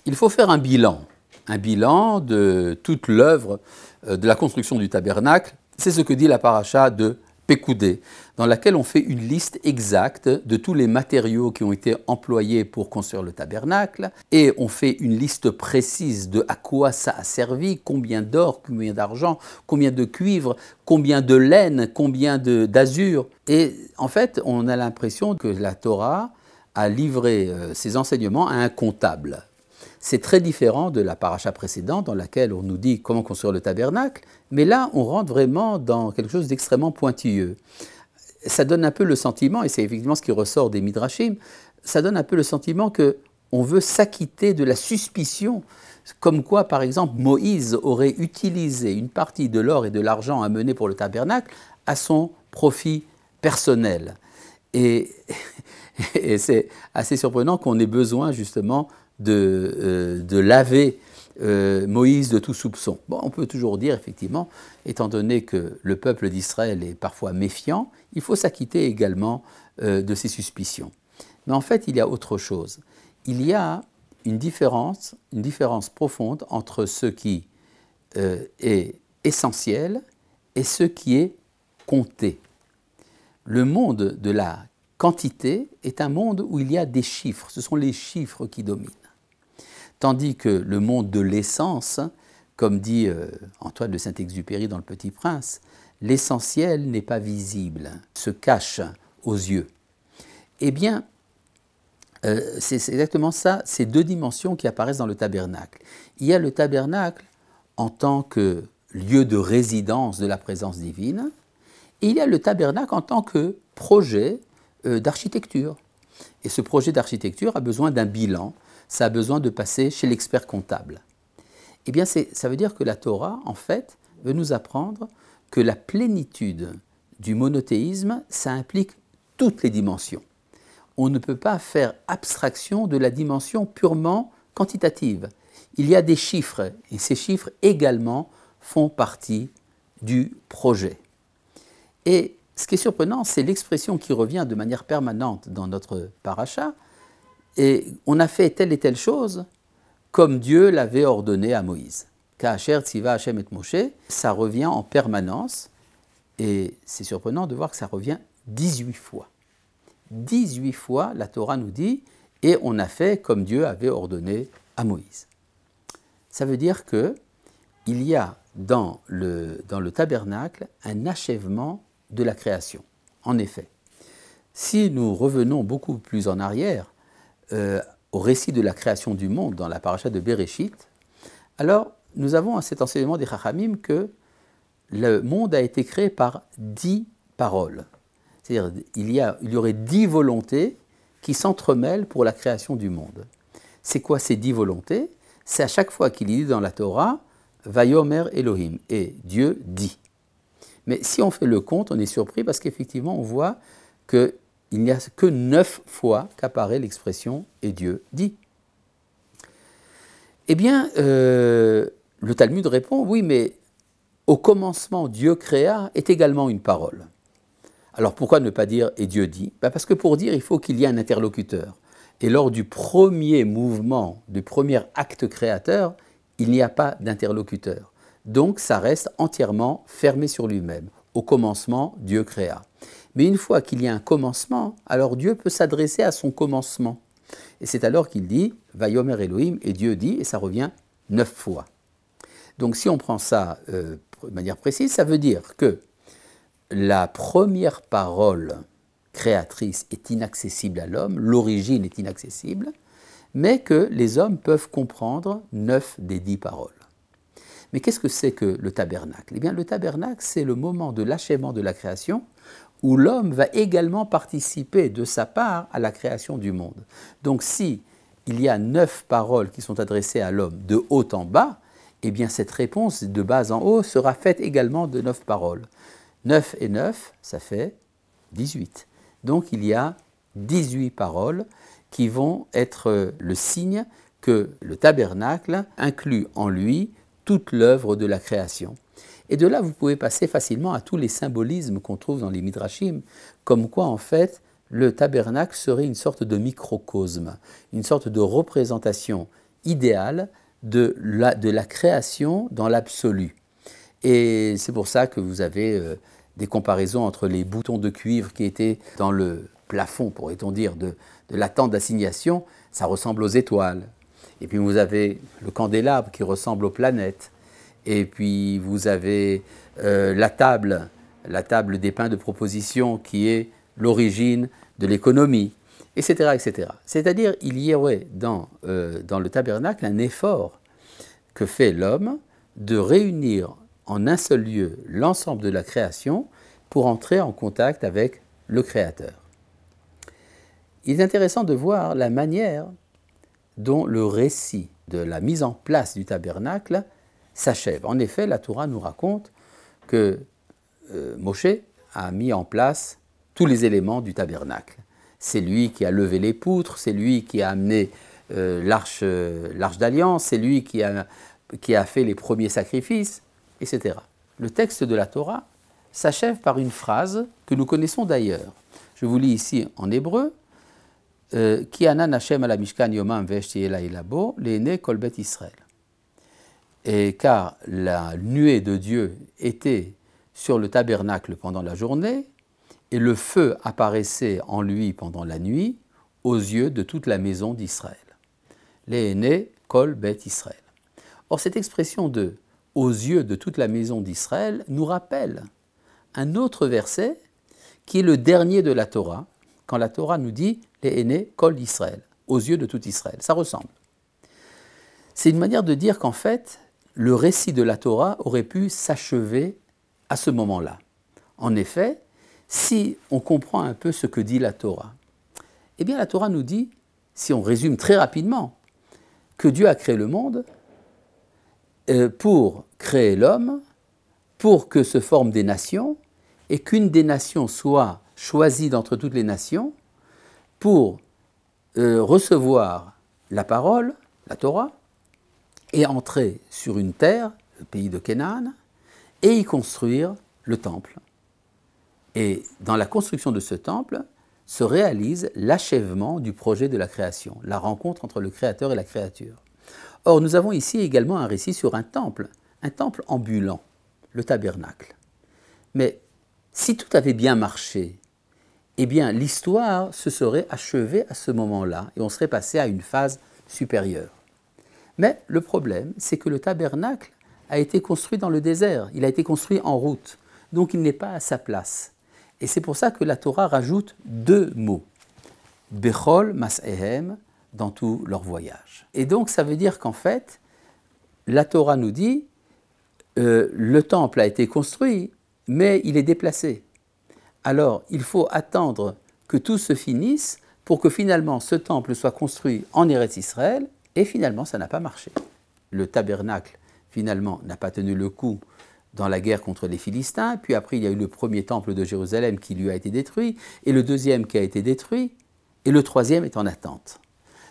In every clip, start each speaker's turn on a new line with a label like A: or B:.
A: il faut faire un bilan de toute l'œuvre de la construction du tabernacle. C'est ce que dit la paracha de Pécoudé, dans laquelle on fait une liste exacte de tous les matériaux qui ont été employés pour construire le tabernacle, et on fait une liste précise de à quoi ça a servi, combien d'or, combien d'argent, combien de cuivre, combien de laine, combien d'azur. Et en fait, on a l'impression que la Torah a livré ses enseignements à un comptable. C'est très différent de la paracha précédente dans laquelle on nous dit comment construire le tabernacle, mais là on rentre vraiment dans quelque chose d'extrêmement pointilleux. Ça donne un peu le sentiment, et c'est effectivement ce qui ressort des Midrashim, ça donne un peu le sentiment qu'on veut s'acquitter de la suspicion, comme quoi par exemple Moïse aurait utilisé une partie de l'or et de l'argent amenés pour le tabernacle à son profit personnel. Et c'est assez surprenant qu'on ait besoin justement de laver Moïse de tout soupçon. Bon, on peut toujours dire, effectivement, étant donné que le peuple d'Israël est parfois méfiant, il faut s'acquitter également de ses suspicions. Mais en fait, il y a autre chose. Il y a une différence profonde entre ce qui est essentiel et ce qui est compté. Le monde de la quantité est un monde où il y a des chiffres, ce sont les chiffres qui dominent. Tandis que le monde de l'essence, comme dit Antoine de Saint-Exupéry dans Le Petit Prince, l'essentiel n'est pas visible, se cache aux yeux. Eh bien, c'est exactement ça, ces deux dimensions qui apparaissent dans le tabernacle. Il y a le tabernacle en tant que lieu de résidence de la présence divine, et il y a le tabernacle en tant que projet d'architecture. Et ce projet d'architecture a besoin d'un bilan, ça a besoin de passer chez l'expert comptable. Eh bien, ça veut dire que la Torah, en fait, veut nous apprendre que la plénitude du monothéisme, ça implique toutes les dimensions. On ne peut pas faire abstraction de la dimension purement quantitative. Il y a des chiffres, et ces chiffres également font partie du projet. Et ce qui est surprenant, c'est l'expression qui revient de manière permanente dans notre paracha. Et on a fait telle et telle chose comme Dieu l'avait ordonné à Moïse. Ka'asher tziva Hashem et Moshe, ça revient en permanence. Et c'est surprenant de voir que ça revient 18 fois. 18 fois, la Torah nous dit, et on a fait comme Dieu avait ordonné à Moïse. Ça veut dire qu'il y a dans le tabernacle un achèvement de la création. En effet, si nous revenons beaucoup plus en arrière, au récit de la création du monde dans la paracha de Bereshit, alors nous avons cet enseignement des Chachamim que le monde a été créé par 10 paroles. C'est-à-dire il y aurait 10 volontés qui s'entremêlent pour la création du monde. C'est quoi ces 10 volontés? C'est à chaque fois qu'il est dit dans la Torah « Vayomer Elohim » et Dieu dit. Mais si on fait le compte, on est surpris parce qu'effectivement on voit qu'il n'y a que 9 fois qu'apparaît l'expression « et Dieu dit ». Eh bien, le Talmud répond « oui, mais au commencement, Dieu créa » est également une parole. Alors pourquoi ne pas dire « et Dieu dit » Parce que pour dire, il faut qu'il y ait un interlocuteur. Et lors du premier mouvement, du premier acte créateur, il n'y a pas d'interlocuteur. Donc ça reste entièrement fermé sur lui-même. Au commencement, Dieu créa. Mais une fois qu'il y a un commencement, alors Dieu peut s'adresser à son commencement. Et c'est alors qu'il dit « Vayomer Elohim » et Dieu dit, et ça revient 9 fois. Donc si on prend ça de manière précise, ça veut dire que la première parole créatrice est inaccessible à l'homme, l'origine est inaccessible, mais que les hommes peuvent comprendre 9 des 10 paroles. Mais qu'est-ce que c'est que le tabernacle? Eh bien, le tabernacle, c'est le moment de l'achèvement de la création où l'homme va également participer de sa part à la création du monde. Donc, si il y a 9 paroles qui sont adressées à l'homme de haut en bas, eh bien, cette réponse de bas en haut sera faite également de 9 paroles. 9 et 9, ça fait 18. Donc, il y a 18 paroles qui vont être le signe que le tabernacle inclut en lui toute l'œuvre de la création. Et de là, vous pouvez passer facilement à tous les symbolismes qu'on trouve dans les Midrashim, comme quoi, en fait, le tabernacle serait une sorte de microcosme, une sorte de représentation idéal de la création dans l'absolu. Et c'est pour ça que vous avez des comparaisons entre les boutons de cuivre qui étaient dans le plafond, pourrait-on dire, de la tente d'assignation, ça ressemble aux étoiles. Et puis vous avez le candélabre qui ressemble aux planètes. Et puis vous avez la table des pains de proposition qui est l'origine de l'économie, etc., etc. C'est-à-dire il y aurait dans le tabernacle un effort que fait l'homme de réunir en un seul lieu l'ensemble de la création pour entrer en contact avec le Créateur. Il est intéressant de voir la manière dont le récit de la mise en place du tabernacle s'achève. En effet, la Torah nous raconte que Moshe a mis en place tous les éléments du tabernacle. C'est lui qui a levé les poutres, c'est lui qui a amené l'arche d'alliance, c'est lui qui a fait les premiers sacrifices, etc. Le texte de la Torah s'achève par une phrase que nous connaissons d'ailleurs. Je vous lis ici en hébreu. Ki anan Hashem ala mishkan yomam ve'eshti labo le'enei kol bet Israël. Et car la nuée de Dieu était sur le tabernacle pendant la journée, et le feu apparaissait en lui pendant la nuit, aux yeux de toute la maison d'Israël. Le'enei kol bet Israël. Or, cette expression de « aux yeux de toute la maison d'Israël » nous rappelle un autre verset qui est le dernier de la Torah, quand la Torah nous dit « Le'enei kol Israël », aux yeux de tout Israël. Ça ressemble. C'est une manière de dire qu'en fait, le récit de la Torah aurait pu s'achever à ce moment-là. En effet, si on comprend un peu ce que dit la Torah, eh bien la Torah nous dit, si on résume très rapidement, que Dieu a créé le monde pour créer l'homme, pour que se forment des nations, et qu'une des nations soit choisie d'entre toutes les nations, pour recevoir la parole, la Torah, et entrer sur une terre, le pays de Canaan, et y construire le temple. Et dans la construction de ce temple se réalise l'achèvement du projet de la création, la rencontre entre le Créateur et la créature. Or, nous avons ici également un récit sur un temple ambulant, le tabernacle. Mais si tout avait bien marché, eh bien l'histoire se serait achevée à ce moment-là et on serait passé à une phase supérieure. Mais le problème, c'est que le tabernacle a été construit dans le désert, il a été construit en route, donc il n'est pas à sa place. Et c'est pour ça que la Torah rajoute deux mots, Bechol Mas'ehem, dans tout leur voyage. Et donc ça veut dire qu'en fait, la Torah nous dit, le temple a été construit, mais il est déplacé. Alors il faut attendre que tout se finisse pour que finalement ce temple soit construit en Eretz Israël, et finalement ça n'a pas marché. Le tabernacle finalement n'a pas tenu le coup dans la guerre contre les Philistins, puis après il y a eu le premier temple de Jérusalem qui lui a été détruit, et le deuxième qui a été détruit, et le troisième est en attente.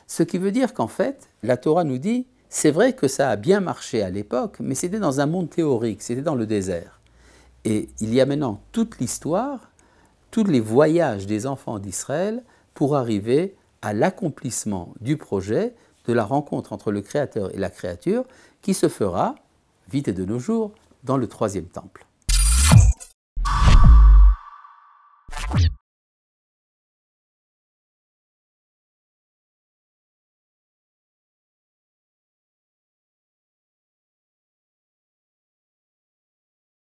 A: Ce qui veut dire qu'en fait, la Torah nous dit, c'est vrai que ça a bien marché à l'époque, mais c'était dans un monde théorique, c'était dans le désert. Et il y a maintenant toute l'histoire, tous les voyages des enfants d'Israël pour arriver à l'accomplissement du projet de la rencontre entre le Créateur et la créature qui se fera, vite et de nos jours, dans le troisième temple.